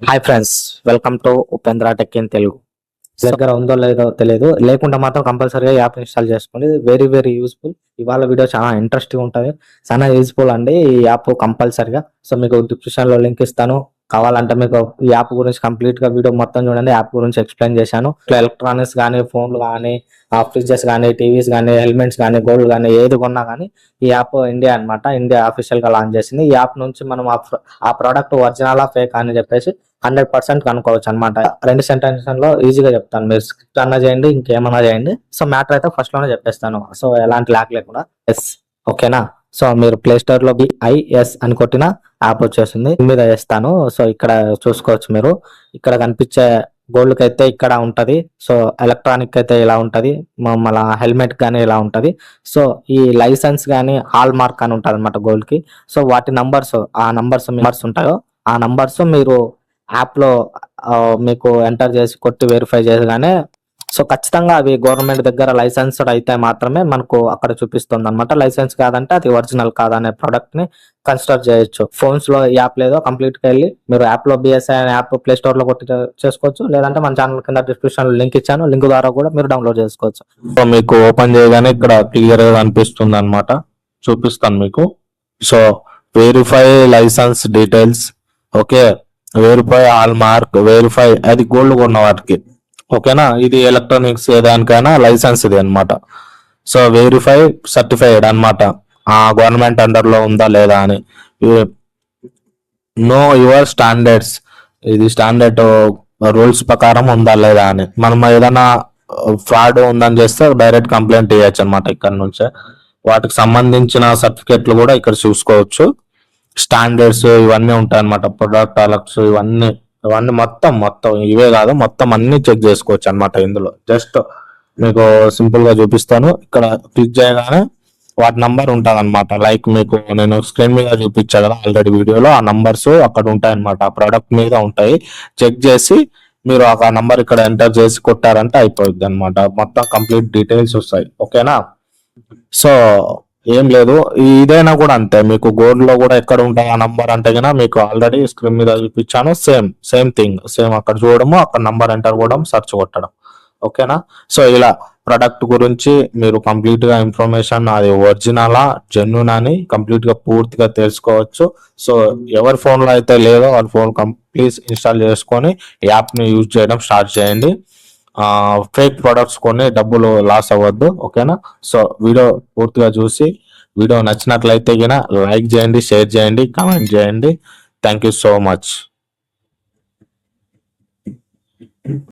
Hi friends, welcome to Upendra tech in Telugu. దగ్గర ఉందో లేదో తెలియదు, లేకుంటే మాత్రం కంపల్సరీగా యాప్ ఇన్స్టాల్ చేసుకోండి. Very very useful. ఇవాళ వీడియో చాలా ఇంట్రెస్టింగ్ ఉంటుంది, చాలా యూస్ఫుల్ అండి ఈ యాప్ కంపల్సరీగా. సో మీకు డిస్క్రిప్షన్ లో లింక్ ఇస్తాను, కావాలంటే మీకు ఈ యాప్ గురించి కంప్లీట్ గా వీడియో మొత్తం చూడండి. యాప్ గురించి ఎక్స్ప్లెయిన్ చేశాను. ఇట్లా ఎలక్ట్రానిక్స్ కానీ, ఫోన్లు కానీ, ఫ్రిడ్జెస్ కానీ, టీవీస్ కానీ, హెల్మెట్స్ కానీ, గోల్డ్ కానీ, ఏది కొన్నా కానీ ఈ యాప్ ఇండియా అన్నమాట, ఇండియా అఫీషియల్ గా లాంచ్ చేసింది. ఈ యాప్ నుంచి మనం ఆ ప్రోడక్ట్ ఒరిజినల్ ఫేక్ అని చెప్పేసి 100% కనుక్కోవచ్చు అనమాట. 2 సెంటెన్స్ లో ఈజీగా చెప్తాను, మీరు స్క్రిప్ట్ అన్నా చేయండి, ఇంకేమన్నా చేయండి. సో మ్యాటర్ అయితే ఫస్ట్ లోనే చెప్పేస్తాను, సో ఎలాంటి ల్యాక్ లేకుండా. ఎస్, ఓకేనా. సో మీరు ప్లే స్టోర్ లో BIS అని కొట్టిన యాప్ వచ్చేసింది, మీద వేస్తాను. సో ఇక్కడ చూసుకోవచ్చు, మీరు ఇక్కడ కనిపించే గోల్డ్ కి అయితే ఇక్కడ ఉంటది, సో ఎలక్ట్రానిక్ అయితే ఇలా ఉంటది, మళ్ళీ హెల్మెట్ గానీ ఇలా ఉంటది. సో ఈ లైసెన్స్ గానీ హాల్ మార్క్ అని ఉంటది అనమాట గోల్డ్ కి. సో వాటి నంబర్స్, ఆ నంబర్స్ ఉంటాయో ఆ నంబర్స్ మీరు యాప్ లో మీకు ఎంటర్ చేసి కొట్టి వెరిఫై చేయగానే, సో ఖచ్చితంగా అవి గవర్నమెంట్ దగ్గర లైసెన్స్డ్ అయితే మాత్రమే మనకు అక్కడ చూపిస్తుంది అనమాట. లైసెన్స్ కాదంటే అది ఒరిజినల్ కాదనే ప్రోడక్ట్ ని కన్సిడర్ చేయొచ్చు. ఫోన్స్ లో యాప్ లేదో కంప్లీట్ గా వెళ్ళి మీరు యాప్ లో BSI అనే యాప్ ప్లే స్టోర్ లో కొట్టి చేసుకోవచ్చు, లేదంటే మన ఛానల్ కింద డిస్క్రిప్షన్ లింక్ ఇచ్చాను, లింక్ ద్వారా కూడా మీరు డౌన్లోడ్ చేసుకోవచ్చు. సో మీకు ఓపెన్ చేయగానే ఇక్కడ క్లియర్ గా కనిపిస్తుంది అనమాట, చూపిస్తాను మీకు. So verify licence details, okay, verify hallmark, verify అది గోల్డ్ కొన్న వాటికి, ఓకేనా. ఇది ఎలక్ట్రానిక్స్ ఏదానికైనా లైసెన్స్ ఇది అనమాట. సో వెరిఫై సర్టిఫైడ్ అనమాట, ఆ గవర్నమెంట్ అండర్ లో ఉందా లేదా అని. నో యువర్ స్టాండర్డ్స్, ఇది స్టాండర్డ్ రూల్స్ ప్రకారం ఉందా లేదా అని. మనం ఏదైనా ఫ్రాడ్ ఉందని చేస్తే డైరెక్ట్ కంప్లైంట్ ఇవ్వచ్చు అనమాట ఇక్కడ నుంచే. వాటికి సంబంధించిన సర్టిఫికెట్లు కూడా ఇక్కడ చూసుకోవచ్చు. స్టాండర్డ్స్ ఇవన్నీ ఉంటాయి అనమాట, ప్రొడక్ట్ అలక్స్ ఇవన్నీ మొత్తం ఇవే కాదు, మొత్తం అన్ని చెక్ చేసుకోవచ్చు అనమాట. ఇందులో జస్ట్ మీకు సింపుల్ గా చూపిస్తాను. ఇక్కడ క్లిక్ చేయగానే వాటి నంబర్ ఉంటుంది అనమాట. లైక్ మీకు నేను స్క్రీన్ మీద చూపించా కదా ఆల్రెడీ వీడియోలో, ఆ నంబర్స్ అక్కడ ఉంటాయి అనమాట, ఆ ప్రొడక్ట్ మీద ఉంటాయి. చెక్ చేసి మీరు ఆ నంబర్ ఇక్కడ ఎంటర్ చేసి కొట్టారంటే అయిపోద్ది అనమాట. మొత్తం కంప్లీట్ డీటెయిల్స్ వస్తాయి, ఓకేనా. సో ఏం లేదు, ఇదైనా కూడా అంతే. మీకు గోల్డ్ లో కూడా ఎక్కడ ఉంటాయి ఆ నంబర్ అంటే కన్నా మీకు ఆల్రెడీ స్క్రీన్ మీద చూపించాను. సేమ్ థింగ్, సేమ్ అక్కడ చూడడము, అక్కడ నంబర్ ఎంటర్ కూడా సెర్చ్ కొట్టడం, ఓకేనా. సో ఇలా ప్రొడక్ట్ గురించి మీరు కంప్లీట్ గా ఇన్ఫర్మేషన్, అది ఒరిజినలా జెన్యూన్ అని కంప్లీట్ గా పూర్తిగా తెలుసుకోవచ్చు. సో ఎవరి ఫోన్ లో అయితే లేదో వాళ్ళ ఫోన్ కంప్లీట్ ఇన్స్టాల్ చేసుకొని యాప్ ని యూజ్ చేయడం స్టార్ట్ చేయండి. ఫేక్ ప్రొడక్ట్స్ కొన్ని డబ్బులు లాస్ అవ్వద్దు, ఓకేనా. సో వీడియో పూర్తిగా చూసి వీడియో నచ్చినట్లయితే లైక్ చేయండి, షేర్ చేయండి, కామెంట్ చేయండి. Thank you so much.